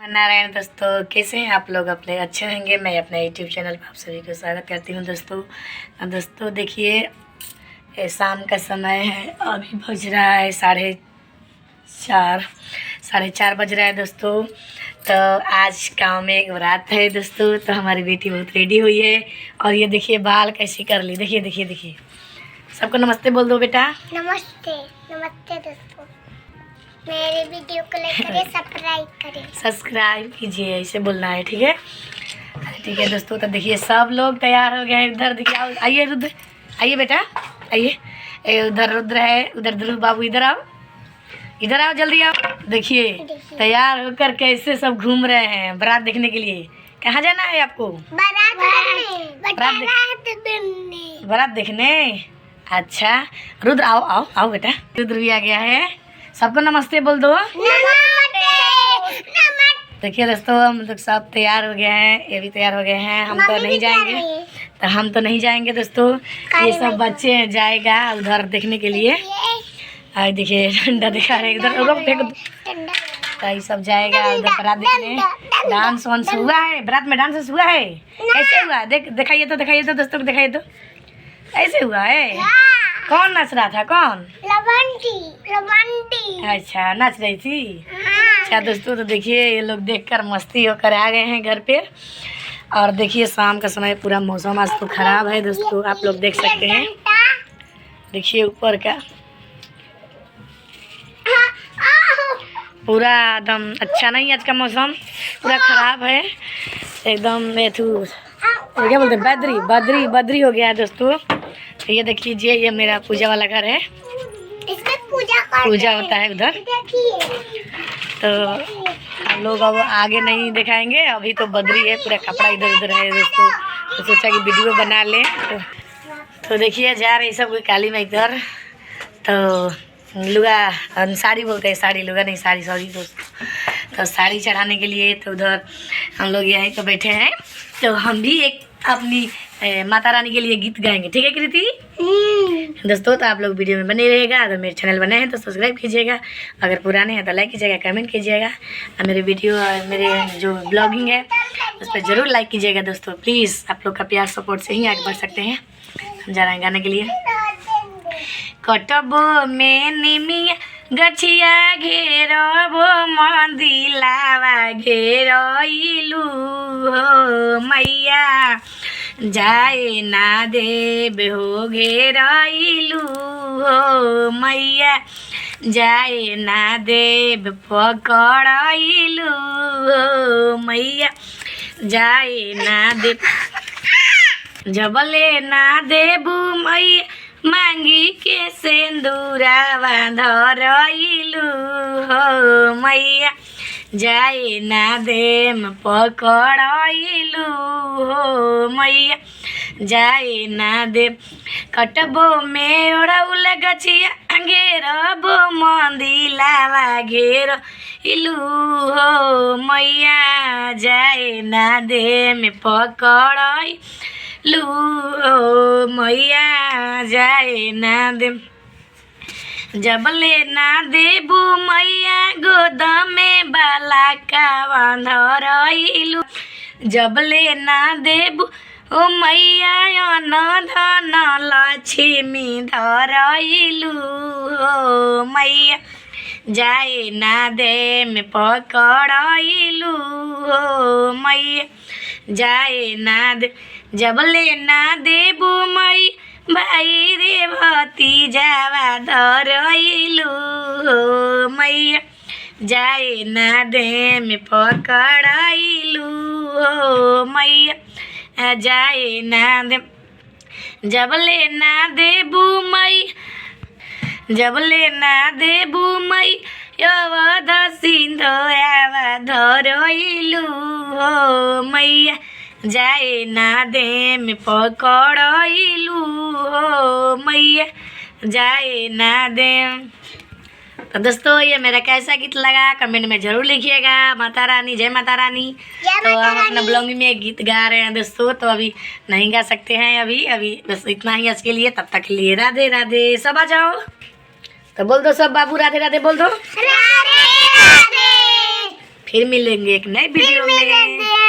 नारायण दोस्तों, कैसे हैं आप लोग? अपने अच्छे होंगे। मैं अपने यूट्यूब चैनल पर आप सभी को स्वागत करती हूं दोस्तों देखिए, ये शाम का समय है। अभी बज रहा है साढ़े चार बज रहा है दोस्तों। तो आज गांव में एक बारात है दोस्तों। तो हमारी बेटी बहुत रेडी हुई है और ये देखिए बाल कैसी कर ली। देखिए सबको नमस्ते बोल दो बेटा। नमस्ते दोस्तों, मेरे वीडियो को लाइक करें, सब्सक्राइब कीजिए, ऐसे बोलना है, ठीक है दोस्तों। तो देखिए सब लोग तैयार हो गए हैं। इधर देखिए, आइए रुद्र, आइए बेटा, आइए। उधर रुद्र है, उधर ध्रुव बाबू, इधर आओ जल्दी आओ। देखिए तैयार होकर कैसे सब घूम रहे हैं बारात देखने के लिए। कहाँ जाना है आपको? बारात देखने। अच्छा रुद्र आओ बेटा। रुद्र भी आ गया है। सबको नमस्ते बोल दो। देखिए दोस्तों, हम लोग सब तैयार हो गए हैं, ये भी तैयार हो गए हैं। हम तो नहीं जाएंगे दोस्तों। ये सब बच्चे जाएगा उधर देखने के लिए। और देखिए डंडा दिखा रहे इधर फेंक। तो ये सब जाएगा उधर बारात देखने। डांस वांस हुआ है बारात में, डांस हुआ है। कैसे हुआ दिखाइए तो दोस्तों को, दिखाइए तो। ऐसे हुआ है। कौन नाच रहा था? कौन? लवंटी। अच्छा नाच रही थी। अच्छा दोस्तों, तो देखिए ये लोग देखकर मस्ती होकर आ गए हैं घर पे। और देखिए शाम का समय, पूरा मौसम आज तो खराब है दोस्तों, आप लोग देख सकते हैं। देखिए ऊपर का पूरा एकदम अच्छा नहीं, आज का मौसम पूरा खराब है एकदम। क्या बोलते हैं, बद्री हो गया है दोस्तों। तो ये देख लीजिए, ये मेरा पूजा वाला घर है। इसमें पूजा होता है उधर। तो हम लोग अब आगे नहीं दिखाएंगे, अभी तो बद्री है, पूरा कपड़ा इधर उधर है दोस्तों। तो सोचा कि वीडियो बना लें। तो देखिए जा रही सब कोई काली माई इधर। तो लुगा साड़ी बोलते हैं, साड़ी लुगा नहीं, साड़ी सॉरी दोस्तों। तो साड़ी चढ़ाने के लिए तो उधर हम लोग यहीं तो बैठे हैं। तो हम भी एक अपनी माता रानी के लिए गीत गाएंगे, ठीक है कृति दोस्तों। तो आप लोग वीडियो में बने रहिएगा। अगर मेरे चैनल बने हैं तो सब्सक्राइब कीजिएगा, अगर पुराने हैं तो लाइक कीजिएगा, कमेंट कीजिएगा। और मेरे वीडियो, मेरे जो ब्लॉगिंग है उस पर ज़रूर लाइक कीजिएगा दोस्तों। प्लीज़ आप लोग का प्यार सपोर्ट से ही आगे बढ़ सकते हैं। हम जा रहे हैं गाने के लिए। कटबो में निमिया गछिया घेरबो मंदिलावा घेरइलू हो मैया जाए ना देव हो घेरइलू हो मैया जाए ना देव पकड़इलू हो मैया जाए ना देव जबले ना देबू मैया मांगी के सिंदूरावा धरइलू हो मैया जाए ना देम पकड़इलू हो मैया जाए ना देव। कटबो में ओढ़ौल गछिया घेरबो मंदिलावा घेरइलू हो मैया जाए ना देम पकड़इ लू हो मैया जाए ना दे जबले ना देबू मैया गोद में बाला का धरइलू जबले ना देबू ओ मैया अन धन लक्ष्मी धरइलू हो मैया जाए ना दे में पकड़इलू हो मैया जाए ना दे जबले ना देबू मई भाई रे भतीजावा धरइलू हो मैया जाए ना दे में पकड़इलू हो मैया जाए ना दे जबले ना देबू मई अवध सिंधोयावा धरइलू हो मैया जाए ना दे में पकड़इलू हो मैया जाए ना दे। तो दोस्तों ये मेरा कैसा गीत लगा कमेंट में ज़रूर लिखिएगा। माता रानी, जय माता रानी। तो हम अपना ब्लॉगिंग में एक गीत गा रहे हैं दोस्तों, तो अभी नहीं गा सकते हैं अभी बस इतना ही आज के लिए। तब तक के लिए राधे राधे। सब आ जाओ तो बोल दो सब बाबू, राधे राधे बोल दो। फिर मिलेंगे एक नए वीडियो में।